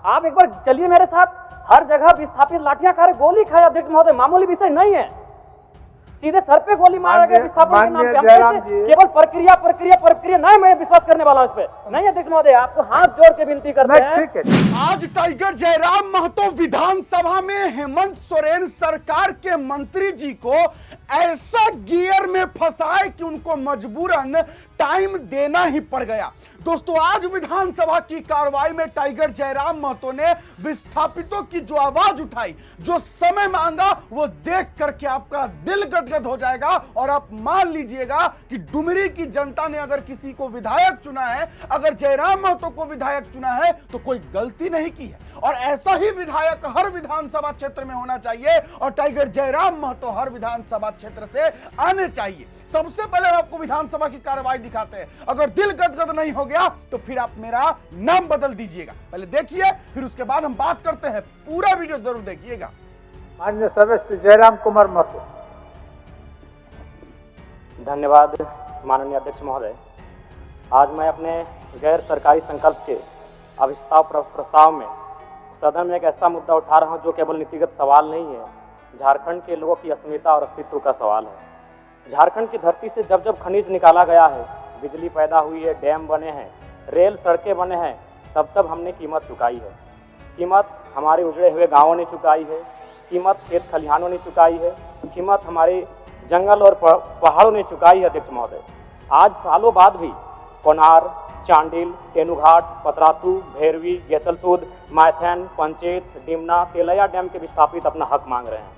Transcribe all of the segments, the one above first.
आप एक बार चलिए मेरे साथ। हर जगह विस्थापित लाठियां खा रहे, गोली खाए अध्यक्ष महोदय, मामूली विषय नहीं है। सीधे सर पे गोली मारा गया विस्थापन के नाम पे। हम कैसे केवल प्रक्रिया प्रक्रिया प्रक्रिया नहीं, मैं विश्वास करने वाला हूं इस पे नहीं। अध्यक्ष महोदय आपको हाथ जोड़ के विनती करते हैं। आज टाइगर जयराम महतो विधानसभा में हेमंत सोरेन सरकार के मंत्री जी को ऐसा गियर में फंसाए कि उनको मजबूरन टाइम देना ही पड़ गया। दोस्तों, आज विधानसभा की कार्रवाई में टाइगर जयराम महतो ने विस्थापितों की जो आवाज उठाई, जो समय मांगा, वो देख करके आपका दिल गदगद हो जाएगा। और आप मान लीजिएगा कि डुमरी की जनता ने अगर किसी को विधायक चुना है, अगर जयराम महतो को विधायक चुना है, तो कोई गलती नहीं की है। और ऐसा ही विधायक हर विधानसभा क्षेत्र में होना चाहिए और टाइगर जयराम महतो हर विधानसभा क्षेत्र से आने चाहिए। सबसे पहले आपको विधानसभा की कार्रवाई दिखाते हैं। अगर दिल गदगद नहीं हो गया तो फिर आप मेरा नाम बदल दीजिएगा। पहले देखिए, फिर उसके बाद हम बात करते हैं। पूरा वीडियो जरूर देखिएगा। माननीय सदस्य जयराम कुमार महतो। धन्यवाद माननीय अध्यक्ष महोदय। आज मैं अपने गैर सरकारी संकल्प के अविस्ताव प्रस्ताव में सदन में एक ऐसा मुद्दा उठा रहा हूं जो केवल नीतिगत सवाल नहीं है, झारखंड के लोगों की अस्मिता और अस्तित्व का सवाल है। झारखंड की धरती से जब जब खनिज निकाला गया है, बिजली पैदा हुई है, डैम बने हैं, रेल सड़कें बने हैं, तब तब हमने कीमत चुकाई है। कीमत हमारे उजड़े हुए गांवों ने चुकाई है, कीमत खेत खलिहानों ने चुकाई है, कीमत हमारे जंगल और पहाड़ों ने चुकाई है। अध्यक्ष महोदय, आज सालों बाद भी कोनार, चांडिल, तेनुघाट, पतरातू, भैरवी, गेतलसूद, मायथन, पंचेत, डिमना, तेलैया डैम के विस्थापित अपना हक मांग रहे हैं।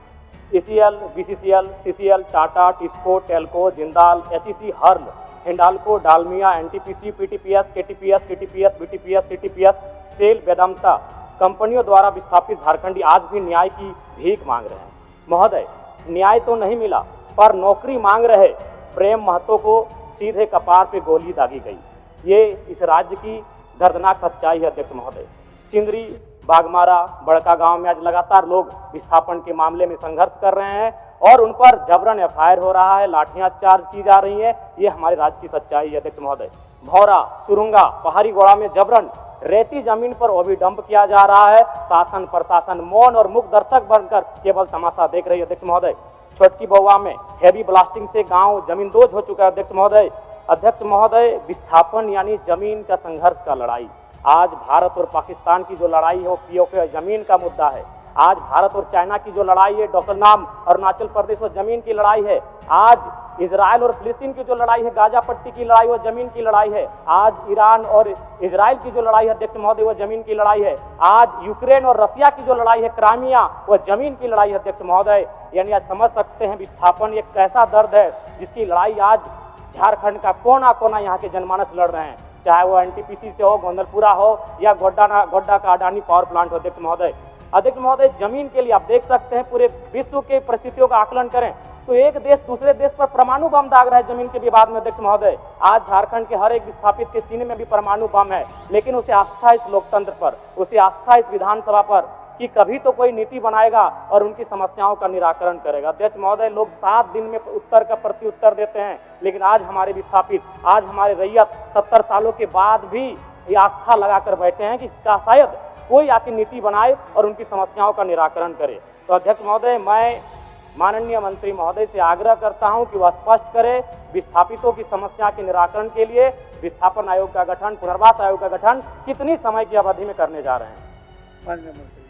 ECL, BCCL, CCL, Tata, TISCO, TELCO, Jindal, HEC, HURL, Hindalco, Dalmia, NTPC, PTPS, KTPS, TTPS, BTPS, CTPS, SAIL, Vedanta कंपनियों द्वारा विस्थापित झारखंडी आज भी न्याय की भीख मांग रहे हैं। महोदय, न्याय तो नहीं मिला, पर नौकरी मांग रहे प्रेम महतो को सीधे कपार पे गोली दागी गई। ये इस राज्य की दर्दनाक सच्चाई है। अध्यक्ष महोदय, सिंदरी, बागमारा, बड़का गांव में आज लगातार लोग विस्थापन के मामले में संघर्ष कर रहे हैं और उन पर जबरन FIR हो रहा है, लाठियां चार्ज की जा रही है। ये हमारे राज्य की सच्चाई है। अध्यक्ष महोदय, भौरा, सुरुंगा, पहाड़ी गोड़ा में जबरन रेती जमीन पर ओबी डंप किया जा रहा है। शासन प्रशासन मौन और मुख दर्शक बनकर केवल तमाशा देख रही है। अध्यक्ष महोदय, छोटकी बउआ में हैवी ब्लास्टिंग से गांव जमींदोज हो चुका है। अध्यक्ष महोदय, विस्थापन यानी जमीन का संघर्ष का लड़ाई। आज भारत और पाकिस्तान की जो लड़ाई है वो POK जमीन का मुद्दा है। आज भारत और चाइना की जो लड़ाई है, डोकलाम अरुणाचल प्रदेश और जमीन की लड़ाई है। आज इजराइल और फिलिस्तीन की जो लड़ाई है, गाजा पट्टी की लड़ाई, वो जमीन की लड़ाई है। आज ईरान और इजराइल की जो लड़ाई है अध्यक्ष महोदय, वो जमीन की लड़ाई है। आज यूक्रेन और रसिया की जो लड़ाई है, क्राइमिया, वो जमीन की लड़ाई है। अध्यक्ष महोदय, यानी आज समझ सकते हैं विस्थापन एक कैसा दर्द है जिसकी लड़ाई आज झारखंड का कोना कोना यहाँ के जनमानस लड़ रहे हैं, चाहे वो NTPC से हो, गोंदलपुरा हो या गोड्डा का अडानी पावर प्लांट हो। अध्यक्ष महोदय, जमीन के लिए आप देख सकते हैं पूरे विश्व के परिस्थितियों का आकलन करें तो एक देश दूसरे देश पर परमाणु बम दाग रहा है जमीन के विवाद में। अध्यक्ष महोदय, आज झारखंड के हर एक विस्थापित के सीने में भी परमाणु बम है, लेकिन उसे आस्था इस लोकतंत्र पर, उसे आस्था इस विधानसभा पर कि कभी तो कोई नीति बनाएगा और उनकी समस्याओं का निराकरण करेगा। अध्यक्ष महोदय, लोग 7 दिन में उत्तर का प्रति उत्तर देते हैं, लेकिन आज हमारे विस्थापित, आज हमारे रैयत 70 सालों के बाद भी ये आस्था लगाकर बैठे हैं कि इसका शायद कोई आके नीति बनाए और उनकी समस्याओं का निराकरण करे। तो अध्यक्ष महोदय, मैं माननीय मंत्री महोदय से आग्रह करता हूं कि वह स्पष्ट करे विस्थापितों की समस्या के निराकरण के लिए विस्थापन आयोग का गठन, पुनर्वास आयोग का गठन कितनी समय की अवधि में करने जा रहे हैं। माननीय मंत्री,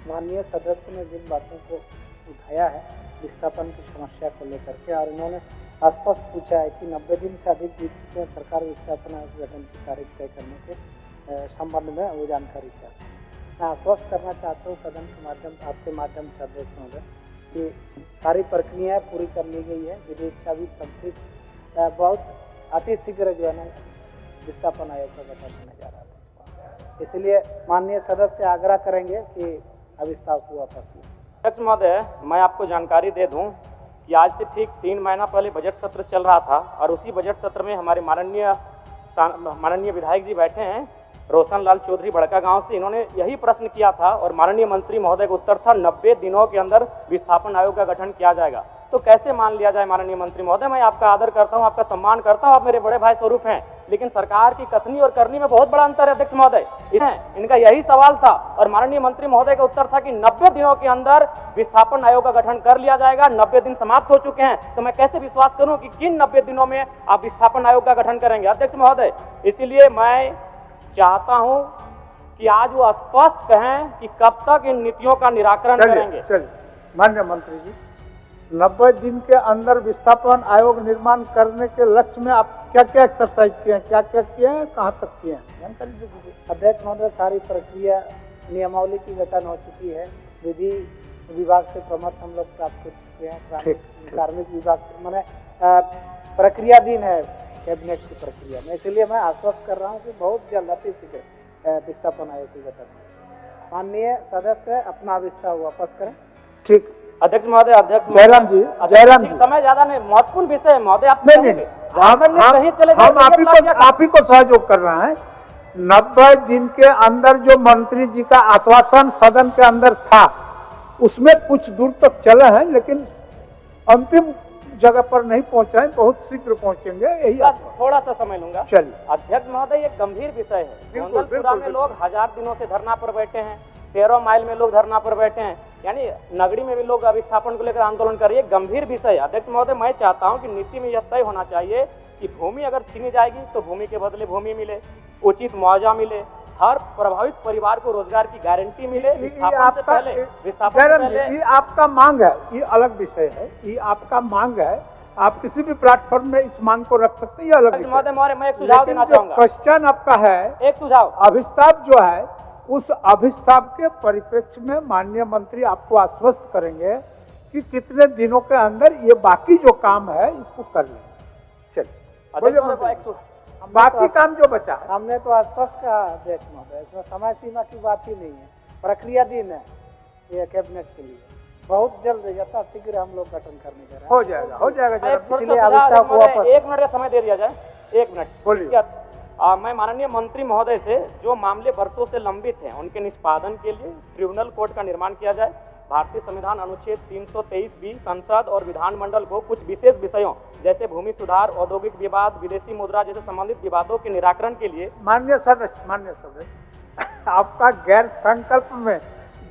माननीय सदस्य ने जिन बातों को उठाया है विस्थापन की समस्या को लेकर के, और उन्होंने स्पष्ट पूछा है कि 90 दिन से अधिक बीत चुके हैं, सरकार विस्थापन आयोग गठन की तारीख तय करने के संबंध में वो जानकारी चाहती है। मैं आश्वस्त करना चाहता हूँ सदन के माध्यम, आपके माध्यम से अध्यक्ष महोदय, कि सारी प्रक्रियाएँ पूरी कर ली गई है, विधि इच्छा भी कंप्लीट, बहुत अतिशीघ्र जो है ना विस्थापन आयोग का गठन होने जा रहा है। इसलिए माननीय सदस्य आग्रह करेंगे कि अविस्ताव को वापस लें। अध्यक्ष महोदय, मैं आपको जानकारी दे दूं कि आज से ठीक 3 महीना पहले बजट सत्र चल रहा था और उसी बजट सत्र में हमारे माननीय विधायक जी बैठे हैं, रोशन लाल चौधरी बड़का गांव से। इन्होंने यही प्रश्न किया था और माननीय मंत्री महोदय का उत्तर था 90 दिनों के अंदर विस्थापन आयोग का गठन किया जाएगा। तो कैसे मान लिया जाए माननीय मंत्री महोदय, मैं आपका आदर करता हूं, आपका सम्मान करता हूं, आप मेरे बड़े भाई स्वरूप हैं, लेकिन सरकार की कथनी और करनी में बहुत बड़ा अंतर है अध्यक्ष महोदय। इनका यही सवाल था और माननीय मंत्री महोदय का उत्तर था कि 90 दिनों के अंदर विस्थापन आयोग का गठन कर लिया जाएगा। 90 दिन समाप्त हो चुके हैं, तो मैं कैसे विश्वास करूं कि किन 90 दिनों में आप विस्थापन आयोग का गठन करेंगे अध्यक्ष महोदय। इसीलिए मैं चाहता हूं कि आज वो स्पष्ट कहें कि कब तक इन नीतियों का निराकरण करेंगे। चलिए माननीय मंत्री जी, 90 दिन के अंदर विस्थापन आयोग निर्माण करने के लक्ष्य में आप क्या क्या एक्सरसाइज किए हैं, क्या क्या किए हैं, कहाँ तक किए हैं, जानकारी दे दीजिए। अध्यक्ष महोदय, सारी प्रक्रिया नियमावली की गठन हो चुकी है। विधि विभाग से परामर्श हम लोग प्राप्त कर चुके हैं, कार्मिक विभाग से, मैंने प्रक्रियाधीन है कैबिनेट की प्रक्रिया में। इसलिए मैं आश्वस्त कर रहा हूँ कि बहुत जल्द अति शीघ्र विस्थापन आयोग की गठन। माननीय सदस्य अपना विस्तार वापस करें। ठीक अध्यक्ष महोदय, अध्यक्ष जयराम जी, समय ज्यादा नहीं, महत्वपूर्ण विषय है महोदय। आप नहीं हम आप ही को सहयोग कर रहे हैं। 90 दिन के अंदर जो मंत्री जी का आश्वासन सदन के अंदर था, उसमें कुछ दूर तक चले हैं, लेकिन अंतिम जगह पर नहीं पहुंचे हैं, बहुत शीघ्र पहुंचेंगे, यही थोड़ा सा समय लूंगा। चलिए अध्यक्ष महोदय, एक गंभीर विषय है। बिल्कुल, गोंदलपुरा में लोग 1000 दिनों से धरना पर बैठे हैं, 13 माइल में लोग धरना पर बैठे हैं, यानी नगरी में भी लोग विस्थापन को लेकर आंदोलन कर रही है। गंभीर विषय है अध्यक्ष महोदय। मैं चाहता हूं कि नीति में यह तय होना चाहिए कि भूमि अगर छीनी जाएगी तो भूमि के बदले भूमि मिले, उचित मुआवजा मिले, हर प्रभावित परिवार को रोजगार की गारंटी मिले। विस्थापन से पहले ये आपका मांग है, ये अलग विषय है, ये आपका मांग है, आप किसी भी प्लेटफॉर्म में इस मांग को रख सकते हैं, ये अलग विषय है। मैं एक सुझाव देना चाहूंगा। क्वेश्चन आपका है, एक सुझाव, अभिस्ताप जो है, उस अभिस्ताप के परिप्रेक्ष्य में माननीय मंत्री आपको आश्वस्त करेंगे कि कितने दिनों के अंदर ये बाकी जो काम है इसको कर लें। चलिए बाकी काम जो बचा है, हमने तो आश्वस्त कहा अध्यक्ष महोदय, इसमें समय सीमा की बात ही नहीं है, प्रक्रियाधीन है ये कैबिनेट के लिए। बहुत जल्द यथाशीघ्र हम लोग गठन करने जा रहे हैं। हो जाएगा, हो जाएगा। इसलिए अभिस्ताप को वापस 1 मिनट का समय दे दिया जाए। 1 मिनट बोलिए। मैं माननीय मंत्री महोदय से जो मामले वर्षों से लंबित हैं उनके निष्पादन के लिए ट्रिब्यूनल कोर्ट का निर्माण किया जाए। भारतीय संविधान अनुच्छेद 323B संसद और विधानमंडल को कुछ विशेष विषयों जैसे भूमि सुधार, औद्योगिक विवाद, विदेशी मुद्रा जैसे संबंधित विवादों के निराकरण के लिए। माननीय सदस्य आपका गैर संकल्प में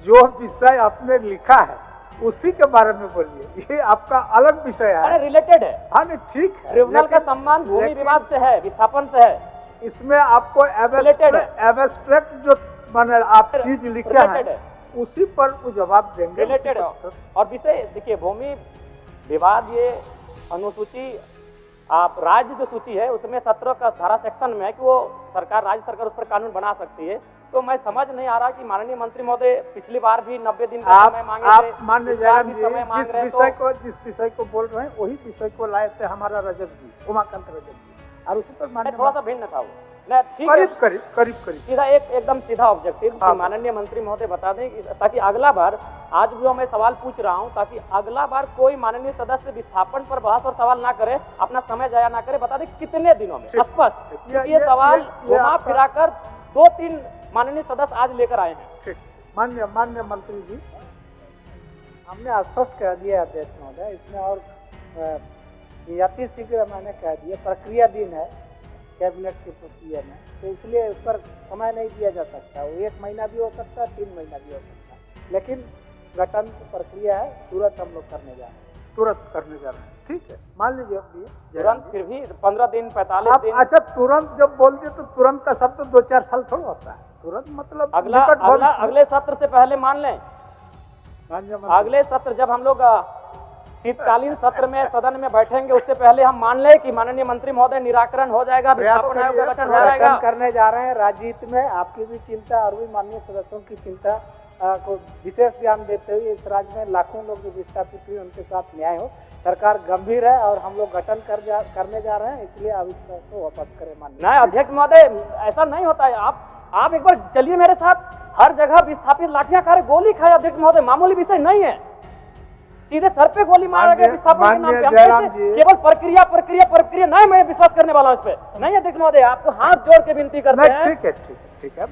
जो विषय आपने लिखा है उसी के बारे में बोलिए, ये आपका अलग विषय है, रिलेटेड है। हाँ नहीं ठीक है, ट्रिब्यूनल का संबंध भूमि विवाद से है, विस्थापन से है। इसमें आपको एब्स्ट्रैक्ट जो माने आप चीज लिखे हैं उसी पर वो जवाब देंगे। रिलेटेड और विषय देखिए, भूमि विवाद ये अनुसूची आप राज्य जो सूची है उसमें 17 का धारा सेक्शन में है कि वो सरकार, राज्य सरकार उस पर कानून बना सकती है। तो मैं समझ नहीं आ रहा कि माननीय मंत्री महोदय पिछली बार भी 90 दिन का समय मांगे थे, आप माननीय जयराम जी जिस विषय को बोल रहे हैं वही विषय को लाए थे हमारा रजत जी, उमाकांत रजत जी, और उसी पर थोड़ा सा भिन्न था वो। करीब सीधा एकदम सीधा ऑब्जेक्टिव माननीय मंत्री महोदय बता दें ताकि अगला बार, आज जो मैं सवाल पूछ रहा हूं, ताकि अगला बार कोई माननीय सदस्य विस्थापन पर बहस और सवाल ना करे, अपना समय जाया ना करे, बता दें कितने दिनों में स्पष्ट। ये सवाल घुमा फिरा कर 2-3 माननीय सदस्य आज लेकर आए हैं। माननीय मंत्री जी, हमने आश्वस्त कह दिया अध्यक्ष महोदय, इसमें और यथी शीघ्र मैंने कह दिया, प्रक्रियाधीन है कैबिनेट की प्रक्रिया में, तो इसलिए उस पर समय नहीं दिया जा सकता। वो 1 महीना भी हो सकता है, 3 महीना भी हो सकता है, लेकिन गठन की प्रक्रिया है, तुरंत हम लोग करने जा रहे हैं। ठीक है, मान लीजिए तुरंत, फिर भी 15 दिन 45 दिन। अच्छा, तुरंत जब बोल दिए तो तुरंत का शब्द 2-4 साल थोड़ा होता है, तुरंत मतलब अगले सत्र से पहले मान लें। अगले सत्र जब हम लोग शीतकालीन सत्र में सदन में बैठेंगे उससे पहले हम मान लें कि माननीय मंत्री महोदय निराकरण हो जाएगा, विस्थापन आयोग का गठन हो जाएगा। करने जा रहे हैं राज्य हित में, आपकी भी चिंता और भी माननीय सदस्यों की चिंता को विशेष ध्यान देते हुए इस राज्य में लाखों लोग जो विस्थापित हुए उनके साथ न्याय हो। सरकार गंभीर है और हम लोग गठन करने जा रहे हैं, इसलिए अविश्वास को वापस करें। माननीय अध्यक्ष महोदय, ऐसा नहीं होता है। आप एक बार चलिए मेरे साथ, हर जगह विस्थापित लाठियां खा रहे, गोली खाए अध्यक्ष महोदय, मामूली विषय नहीं है। सीधे सर पे गोली मारा गया विस्थापन के नाम पे। केवल प्रक्रिया नहीं, मैं विश्वास करने वाला हूं इस पे नहीं अध्यक्ष महोदय, आपको हाथ जोड़ के विनती करते हैं। ठीक है।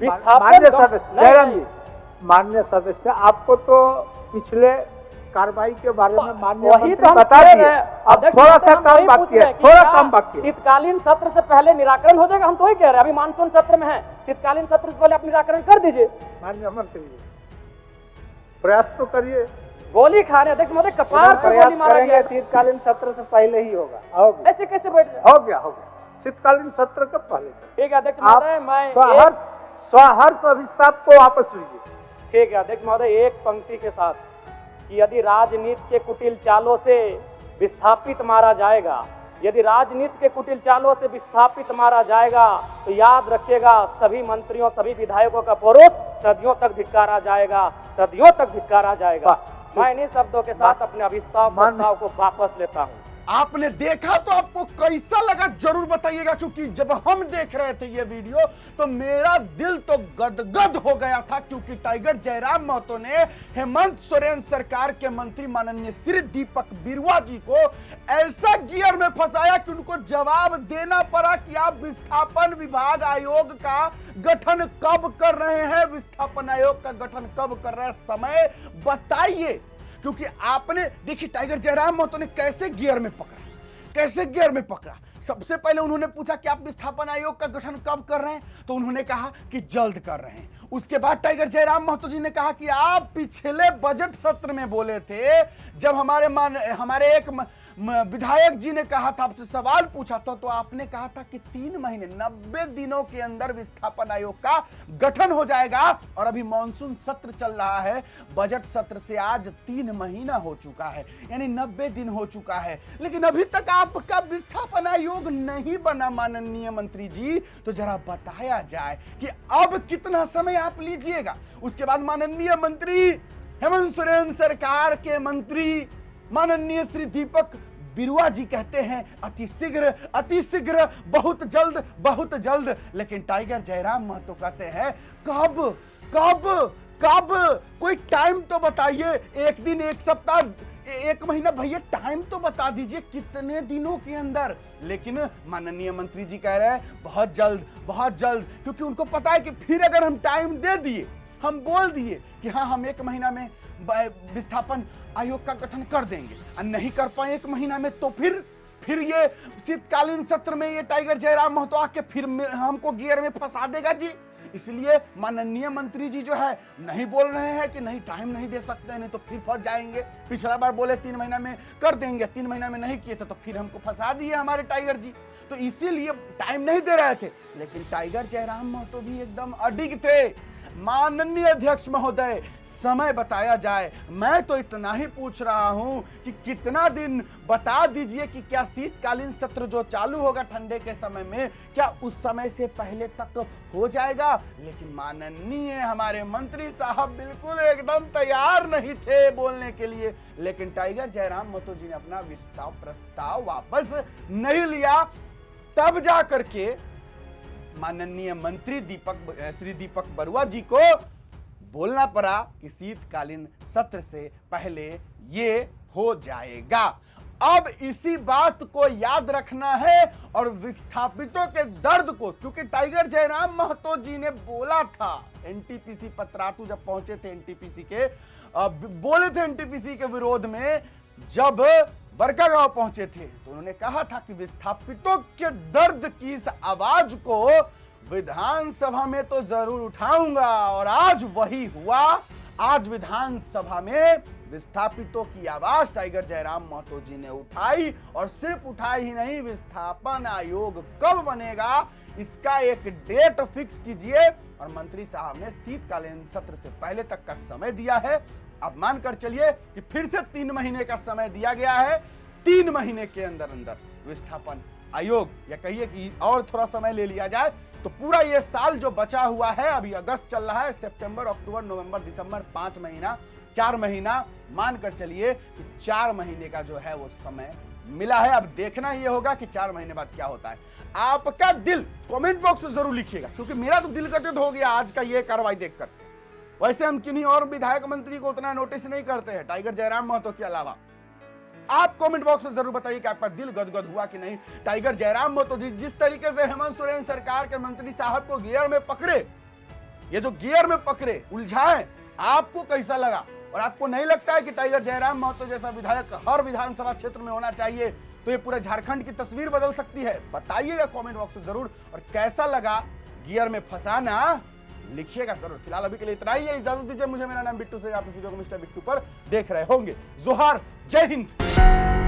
माननीय सदस्य, आपको तो पिछले कार्रवाई के बारे में माननीय वही मंत्री तो हम बता कह दिए। रहे हैं। अब अध्यक्ष थोड़ा महोदय, सा हम काम वही पूछ बाकी रहे है, हैं कि थोड़ा क्या काम बाकी है। शीतकालीन सत्र से पहले निराकरण हो जाएगा? हम तो वही कह रहे हैं, अभी मानसून सत्र में है, शीतकालीन सत्र से पहले आप निराकरण कर दीजिए। माननीय मंत्री जी, प्रयास तो करिए। गोली खा रहे अध्यक्ष महोदय, कपार पर गोली मारा गया। शीतकालीन सत्र से पहले ही होगा। ऐसे कैसे बैठ रहे? हो गया शीतकालीन सत्र के पहले ठीक है अध्यक्ष आप महोदय, मैं स्वहर्ष अभिस्ताप को वापस लीजिए। ठीक है अध्यक्ष महोदय, एक पंक्ति के साथ कि यदि राजनीति के कुटिल चालों से विस्थापित मारा जाएगा, यदि राजनीति के कुटिल चालों से विस्थापित मारा जाएगा तो याद रखिएगा सभी मंत्रियों, सभी विधायकों का परोस सदियों तक धिक्कारा जाएगा, सदियों तक धिक्कारा जाएगा। मैं इन्हीं शब्दों के साथ अपने अभिस्ताव प्रस्ताव को वापस लेता हूँ। आपने देखा तो आपको कैसा लगा जरूर बताइएगा, क्योंकि जब हम देख रहे थे ये वीडियो तो मेरा दिल तो गदगद हो गया था, क्योंकि टाइगर जयराम महतो ने हेमंत सोरेन सरकार के मंत्री माननीय श्री दीपक बिरुआ जी को ऐसा गियर में फंसाया कि उनको जवाब देना पड़ा कि आप विस्थापन विभाग आयोग का गठन कब कर रहे हैं, विस्थापन आयोग का गठन कब कर रहे हैं, समय बताइए। क्योंकि आपने देखिए टाइगर जयराम महतो ने कैसे गियर में पकड़ा। सबसे पहले उन्होंने पूछा कि आप विस्थापन आयोग का गठन कब कर रहे हैं, तो उन्होंने कहा कि जल्द कर रहे हैं। उसके बाद टाइगर जयराम महतो जी ने कहा कि आप पिछले बजट सत्र में बोले थे, जब हमारे एक विधायक जी ने कहा था, आपसे सवाल पूछा था, तो आपने कहा था कि 3 महीने 90 दिनों के अंदर विस्थापन आयोग का गठन हो जाएगा। और अभी मानसून सत्र चल रहा है, बजट सत्र से आज 3 महीना हो चुका है, यानी 90 दिन हो चुका है, लेकिन अभी तक आपका विस्थापन आयोग नहीं बना। माननीय मंत्री जी, तो जरा बताया जाए कि अब कितना समय आप लीजिएगा। उसके बाद माननीय मंत्री हेमंत सोरेन सरकार के मंत्री माननीय श्री दीपक बिरुआ जी कहते हैं अति शीघ्र, बहुत जल्द। लेकिन टाइगर जयराम महतो कहते हैं कब कोई टाइम तो बताइए, 1 दिन, 1 सप्ताह, 1 महीना, भैया टाइम तो बता दीजिए कितने दिनों के अंदर। लेकिन माननीय मंत्री जी कह रहे हैं बहुत जल्द, क्योंकि उनको पता है कि फिर अगर हम टाइम दे दिए, हम बोल दिए कि हाँ हम 1 महीना में विस्थापन आयोग का गठन कर देंगे और नहीं कर पाए 1 महीना में, तो फिर ये शीतकालीन सत्र में ये टाइगर जयराम महतो आके फिर हमको गियर में फंसा देगा जी। इसलिए माननीय मंत्री जी जो है नहीं बोल रहे हैं कि नहीं टाइम नहीं दे सकते, नहीं तो फिर फंस जाएंगे। पिछला बार बोले 3 महीना में कर देंगे, 3 महीना में नहीं किए थे तो फिर हमको फंसा दिए हमारे टाइगर जी, तो इसीलिए टाइम नहीं दे रहे थे। लेकिन टाइगर जयराम महतो भी एकदम अडिग थे। माननीय अध्यक्ष महोदय, समय बताया जाए। मैं तो इतना ही पूछ रहा हूं कि कितना दिन बता दीजिए कि क्या शीतकालीन सत्र जो चालू होगा ठंडे के समय में, क्या उस समय से पहले तक हो जाएगा। लेकिन माननीय हमारे मंत्री साहब बिल्कुल एकदम तैयार नहीं थे बोलने के लिए। लेकिन टाइगर जयराम महतो जी ने अपना प्रस्ताव वापस नहीं लिया, तब जा करके माननीय मंत्री श्री दीपक बिरुआ जी को बोलना पड़ा कि शीतकालीन सत्र से पहले ये हो जाएगा। अब इसी बात को याद रखना है और विस्थापितों के दर्द को, क्योंकि टाइगर जयराम महतो जी ने बोला था एनटीपीसी पतरातू जब पहुंचे थे एनटीपीसी के, बोले थे एनटीपीसी के विरोध में, जब बरकागांव पहुंचे थे तो उन्होंने कहा था कि विस्थापितों के दर्द की इस आवाज को विधानसभा में तो जरूर उठाऊंगा। और आज वही हुआ। आज विधानसभा में विस्थापितों की आवाज टाइगर जयराम महतो जी ने उठाई, और सिर्फ उठाई ही नहीं, विस्थापन आयोग कब बनेगा इसका एक डेट फिक्स कीजिए। और मंत्री साहब ने शीतकालीन सत्र से पहले तक का समय दिया है। अब मानकर चलिए कि फिर से 3 महीने का समय दिया गया है। 3 महीने के अंदर विस्थापन आयोग, या कहिए कि और थोड़ा समय ले लिया जाए तो पूरा ये साल जो बचा हुआ है, अभी अगस्त चल रहा है, सितंबर, अक्टूबर, नवंबर, दिसंबर, 5 महीना, 4 महीना मानकर चलिए कि 4 महीने का जो है वो समय मिला है। अब देखना ये होगा कि 4 महीने बाद क्या होता है। आपका दिल कमेंट बॉक्स में जरूर लिखिएगा, क्योंकि मेरा तो दिल गदगद हो गया आज का ये कार्रवाई देखकर। वैसे हम किन्हीं और विधायक मंत्री को उतना नोटिस नहीं करते हैं टाइगर जयराम महतो के अलावा। आप कमेंट बॉक्स में जरूर बताइए कि आपका दिल गदगद हुआ कि नहीं। टाइगर जयराम महतो जिस तरीके से हेमंत सोरेन सरकार के मंत्री साहब को गियर में पकड़े, ये जो गियर में पकड़े, उलझाए, आपको कैसा लगा और आपको नहीं लगता है कि टाइगर जयराम महतो जैसा विधायक हर विधानसभा क्षेत्र में होना चाहिए तो ये पूरे झारखंड की तस्वीर बदल सकती है? बताइएगा कमेंट बॉक्स में जरूर। और कैसा लगा गियर में फंसाना लिखिएगा जरूर। फिलहाल अभी के लिए इतना ही है, इजाजत दीजिए मुझे। मेरा नाम बिट्टू से, आप इस वीडियो को मिस्टर बिट्टू पर देख रहे होंगे। जोहार, जय हिंद।